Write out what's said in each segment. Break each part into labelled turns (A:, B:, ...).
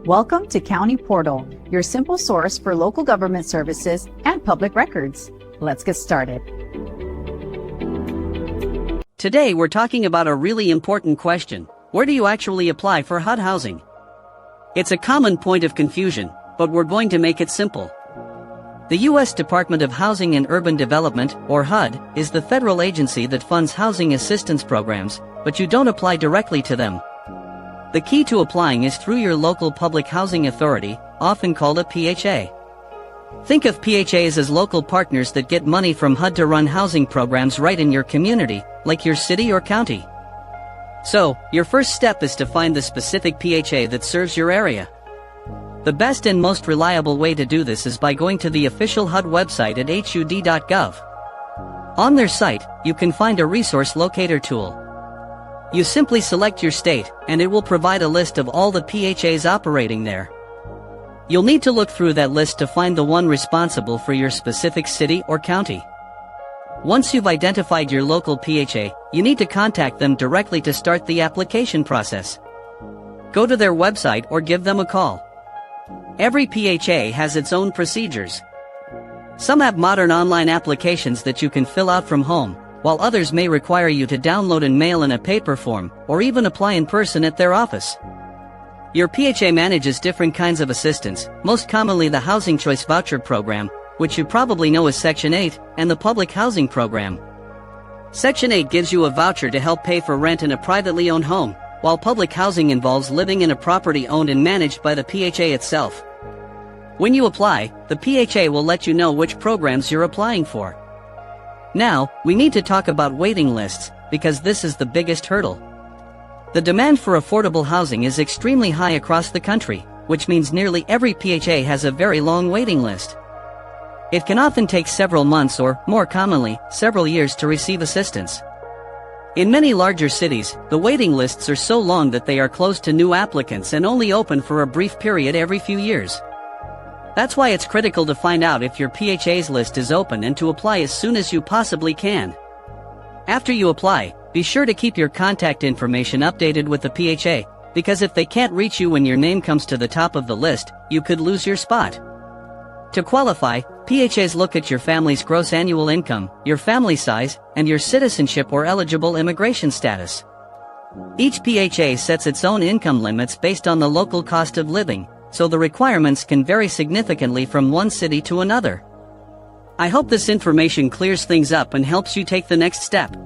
A: Welcome to County Portal, your simple source for local government services and public records. Let's get started.
B: Today we're talking about a really important question. Where do you actually apply for HUD housing? It's a common point of confusion, but we're going to make it simple. The U.S. Department of Housing and Urban Development, or HUD, is the federal agency that funds housing assistance programs, but you don't apply directly to them. The key to applying is through your local public housing authority, often called a PHA. Think of PHAs as local partners that get money from HUD to run housing programs right in your community, like your city or county. So, your first step is to find the specific PHA that serves your area. The best and most reliable way to do this is by going to the official HUD website at hud.gov. On their site, you can find a resource locator tool. You simply select your state, and it will provide a list of all the PHAs operating there. You'll need to look through that list to find the one responsible for your specific city or county. Once you've identified your local PHA, you need to contact them directly to start the application process. Go to their website or give them a call. Every PHA has its own procedures. Some have modern online applications that you can fill out from home, while others may require you to download and mail in a paper form, or even apply in person at their office. Your PHA manages different kinds of assistance, most commonly the Housing Choice Voucher program, which you probably know as Section 8, and the Public Housing Program. Section 8 gives you a voucher to help pay for rent in a privately owned home, while public housing involves living in a property owned and managed by the PHA itself. When you apply, the PHA will let you know which programs you're applying for. Now, we need to talk about waiting lists, because this is the biggest hurdle. The demand for affordable housing is extremely high across the country, which means nearly every PHA has a very long waiting list. It can often take several months or, more commonly, several years to receive assistance. In many larger cities, the waiting lists are so long that they are closed to new applicants and only open for a brief period every few years. That's why it's critical to find out if your PHA's list is open and to apply as soon as you possibly can. After you apply, be sure to keep your contact information updated with the PHA, because if they can't reach you when your name comes to the top of the list, you could lose your spot. To qualify, PHAs look at your family's gross annual income, your family size, and your citizenship or eligible immigration status. Each PHA sets its own income limits based on the local cost of living, so the requirements can vary significantly from one city to another. I hope this information clears things up and helps you take the next step.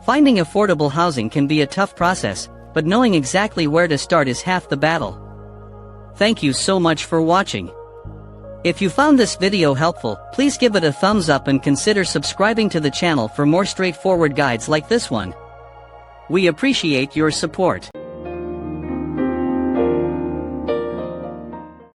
B: Finding affordable housing can be a tough process, but knowing exactly where to start is half the battle. Thank you so much for watching. If you found this video helpful, please give it a thumbs up and consider subscribing to the channel for more straightforward guides like this one. We appreciate your support.